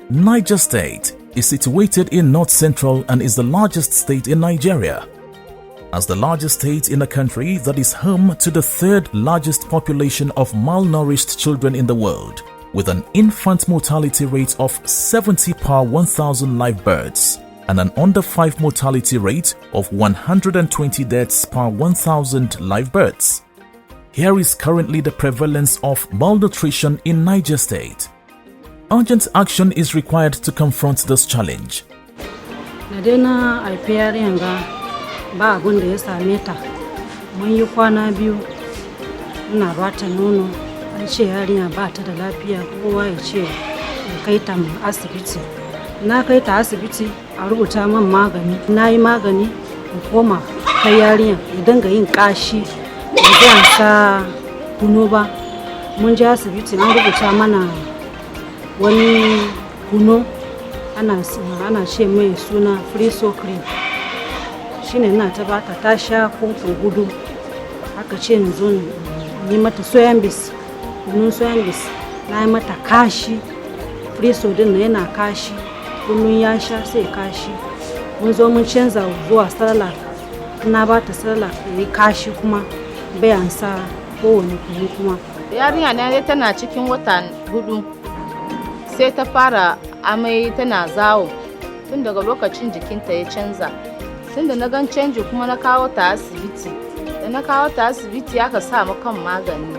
Niger State is situated in North Central and is the largest state in Nigeria. As the largest state in the country that is home to the third largest population of malnourished children in the world, with an infant mortality rate of 70 per 1,000 live births and an under 5 mortality rate of 120 deaths per 1,000 live births. Here is currently the prevalence of malnutrition in Niger State. Urgent action is required to confront this challenge. Nadena alfiyar yanga ba abun da ya same ta. Mun yi kwana biyu ina bata nono, an ce yarinya ba ta da lafiya, kowa ya ce ya kai ta asibiti. Na kai ta asibiti a rubuta min magani. Na yi magani in koma kai yarinya ya dinga yin kashi da zan sa kuno ba. Mun je asibiti an rubuta mana wani kuno ana ce mai suna friso cream. Shine ina ta bata ta sha kumfin gudu. Aka ce ni zo ni mata soyan bis. Kunun soyan bis na yi mata kashi. Friso din na yana kashi. Kunun ya sha sai kashi. Mun zo mun canza zuwa sallah. Na bata sallah yi kashi kuma bayan sa kowane kunu kuma. Yarinya ne tana cikin wata 4. Sai ta fara amai tana zawo. Tun daga lokacin jikinta ya canza. Tun da na gan canji kuma na kawo ta asibiti. Da na kawo ta asibiti aka sa mu kan magani.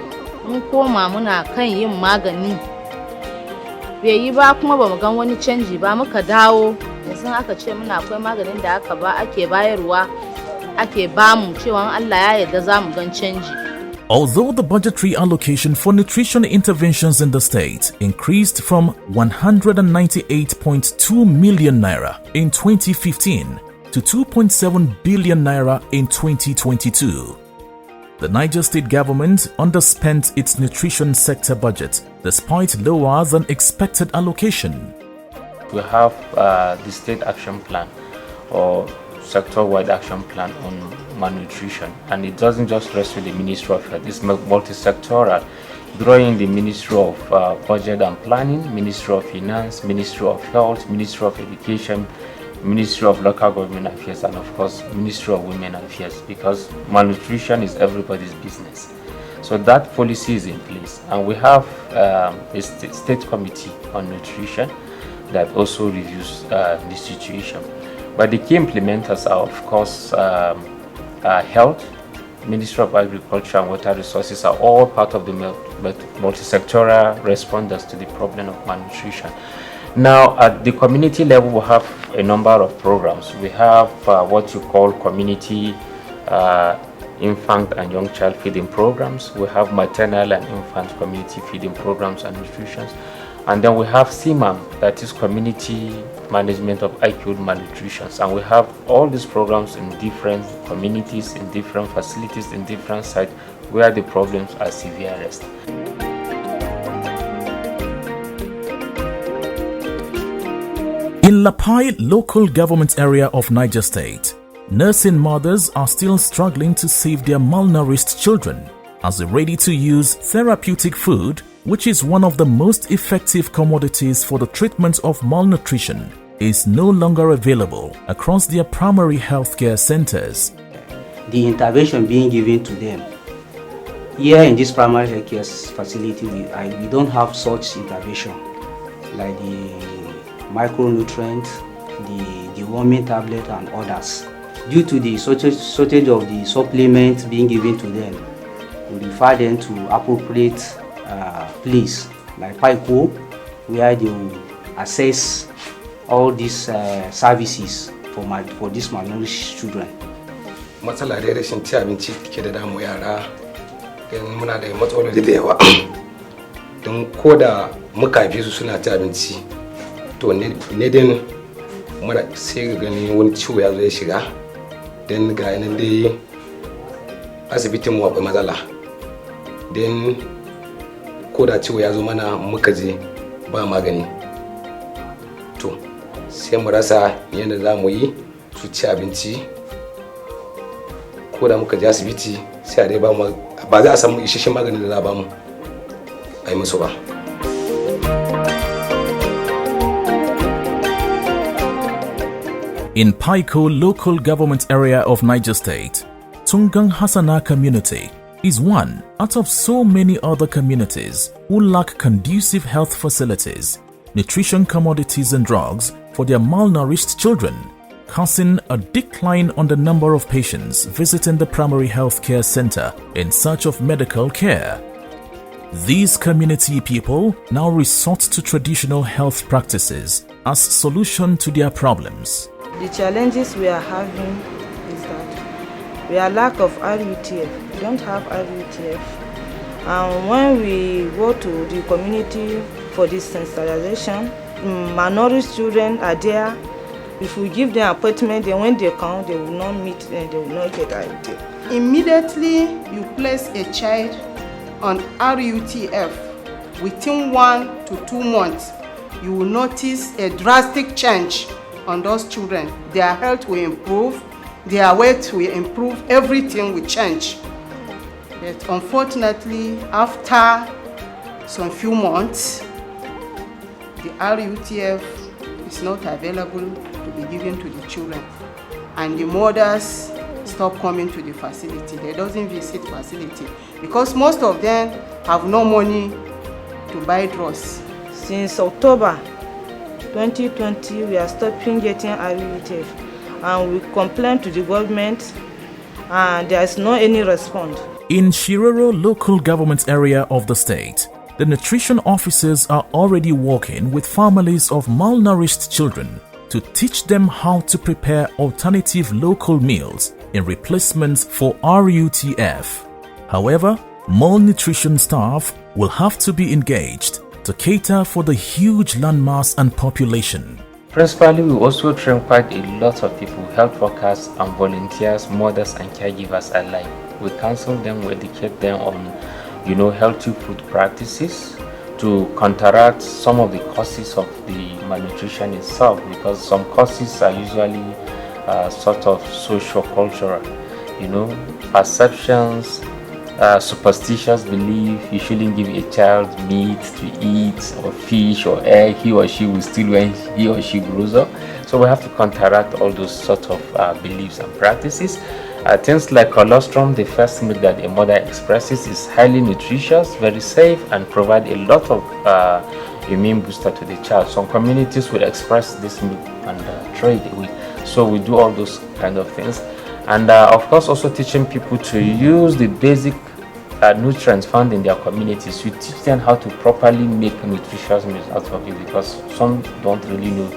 Mun koma muna kan yin magani. Bai yi ba kuma ba mu gan wani canji ba, muka dawo. Yanzu aka ce muna akwai maganin da ake bayarwa, ake bamu cewa Allah ya yarda za mu gan canji. Although the budgetary allocation for nutrition interventions in the state increased from 198.2 million naira in 2015 to 2.7 billion naira in 2022, the Niger State government underspent its nutrition sector budget despite lower than expected allocation. We have the state action plan or sector-wide action plan on malnutrition, and it doesn't just rest with the Ministry of Health. It's multi-sectoral, drawing the Ministry of Budget and Planning, Ministry of Finance, Ministry of Health, Ministry of Education, Ministry of Local Government Affairs, and of course Ministry of Women Affairs, because malnutrition is everybody's business. So that policy is in place, and we have a state committee on nutrition that also reviews the situation. But the key implementers are, of course, Health, Ministry of Agriculture and Water Resources are all part of the multi-sectoral responders to the problem of malnutrition. Now, at the community level, we have a number of programs. We have what you call community infant and young child feeding programs. We have maternal and infant community feeding programs and nutrition. And then we have CMAM, that is community management of acute malnutrition. And we have all these programs in different communities, in different facilities, in different sites where the problems are severest. In Lapai local government area of Niger State, nursing mothers are still struggling to save their malnourished children, as the ready-to-use therapeutic food, which is one of the most effective commodities for the treatment of malnutrition, is no longer available across their primary healthcare centers. The intervention being given to them here in this primary healthcare facility, we don't have such intervention like the micronutrient, the warming tablet and others. Due to the shortage of the supplements being given to them, we refer them to appropriate place like PICO, where they will assess all these services for these malnourished children. Matsala da rashin ci abinci ke da damu yara, don muna da matsaloli da yawa. Don ko da muka fi su suna ci abinci, to ne din muna sai gani wani ciwo ya zo ya shiga, don ga yanan dai asibitin mu akwai matsala. Don ko da ciwo ya zo mana muka je ba magani, to sai mu rasa yadda za mu yi su ci abinci, ko da muka je asibiti sai a dai ba za a samu isasshen maganin da za a ba mu a yi musu ba. In Paiko local government area of Niger State, Tungan Hassana community is one out of so many other communities who lack conducive health facilities, nutrition commodities and drugs for their malnourished children, causing a decline on the number of patients visiting the primary health care center in search of medical care. These community people now resort to traditional health practices as solution to their problems. The challenges we are having is that we are lack of RUTF. We don't have RUTF. And when we go to the community for this sensitization, malnourished children are there. If we give them appointment, then when they come, they will not meet and they will not get RUTF. Immediately you place a child on RUTF, within 1 to 2 months, you will notice a drastic change on those children. Their health will improve, their weight will improve, everything will change. But unfortunately, after some few months, the RUTF is not available to be given to the children, and the mothers stop coming to the facility. They doesn't visit facility because most of them have no money to buy drugs. Since October 2020, we are stopping getting RUTF, and we complain to the government, and there is no any response. In Shiroro local government area of the state, the nutrition officers are already working with families of malnourished children to teach them how to prepare alternative local meals in replacement for RUTF. However, malnutrition staff will have to be engaged to cater for the huge landmass and population. Principally, we also train quite a lot of people, health workers and volunteers, mothers and caregivers alike. We counsel them, we educate them on, healthy food practices to counteract some of the causes of the malnutrition itself, because some causes are usually sort of socio-cultural, perceptions, superstitious belief. You shouldn't give a child meat to eat or fish or egg. He or she will steal when he or she grows up. So we have to counteract all those sort of beliefs and practices. Things like colostrum, the first milk that a mother expresses, is highly nutritious, very safe, and provide a lot of immune booster to the child. Some communities will express this milk and trade away. So we do all those kind of things. And of course, also teaching people to use the basic nutrients found in their communities. We teach them how to properly make nutritious meals out of it, because some don't really know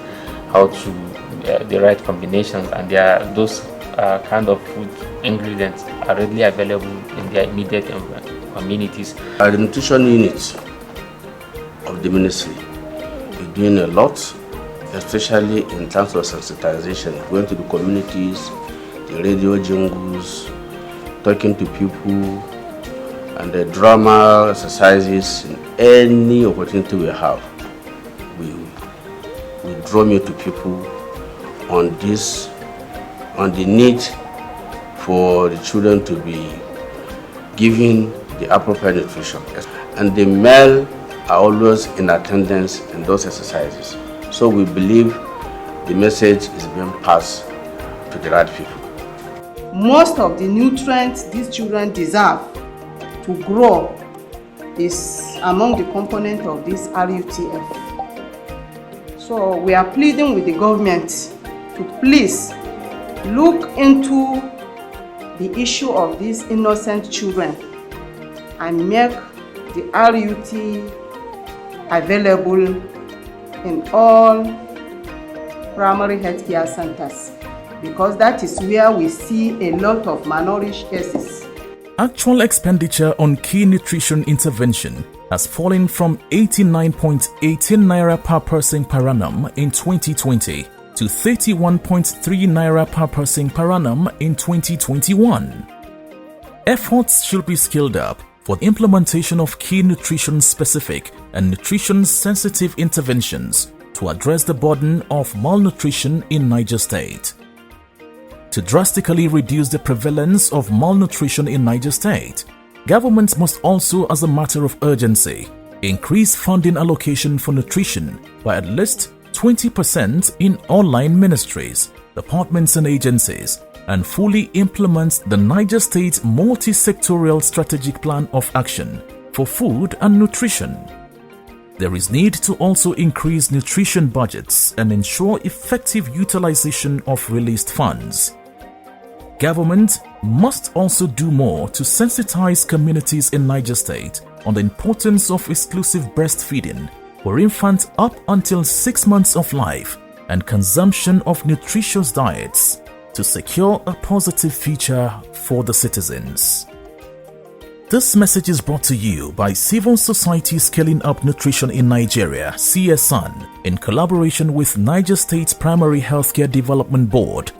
how to the right combinations, and those kind of food ingredients are readily available in their immediate communities. The nutrition unit of the ministry is doing a lot, especially in terms of sensitization, going to the communities, the radio jingles, talking to people, and the drama exercises. In any opportunity we have, we draw me to people on the need for the children to be given the appropriate nutrition. And the male are always in attendance in those exercises. So we believe the message is being passed to the right people. Most of the nutrients these children deserve to grow is among the components of this RUTF. So we are pleading with the government to please look into the issue of these innocent children and make the RUT available in all primary healthcare centers, because that is where we see a lot of malnourished cases. Actual expenditure on key nutrition intervention has fallen from 89.18 naira per person per annum in 2020 to 31.3 naira per person per annum in 2021. Efforts should be scaled up for the implementation of key nutrition-specific and nutrition-sensitive interventions to address the burden of malnutrition in Niger State. To drastically reduce the prevalence of malnutrition in Niger State, government must also, as a matter of urgency, increase funding allocation for nutrition by at least 20% in online ministries, departments and agencies, and fully implement the Niger State multi-sectorial strategic plan of action for food and nutrition. There is need to also increase nutrition budgets and ensure effective utilization of released funds. Government must also do more to sensitize communities in Niger State on the importance of exclusive breastfeeding for infants up until 6 months of life and consumption of nutritious diets to secure a positive future for the citizens. This message is brought to you by Civil Society Scaling Up Nutrition in Nigeria, CS-SUNN, in collaboration with Niger State Primary Healthcare Development Board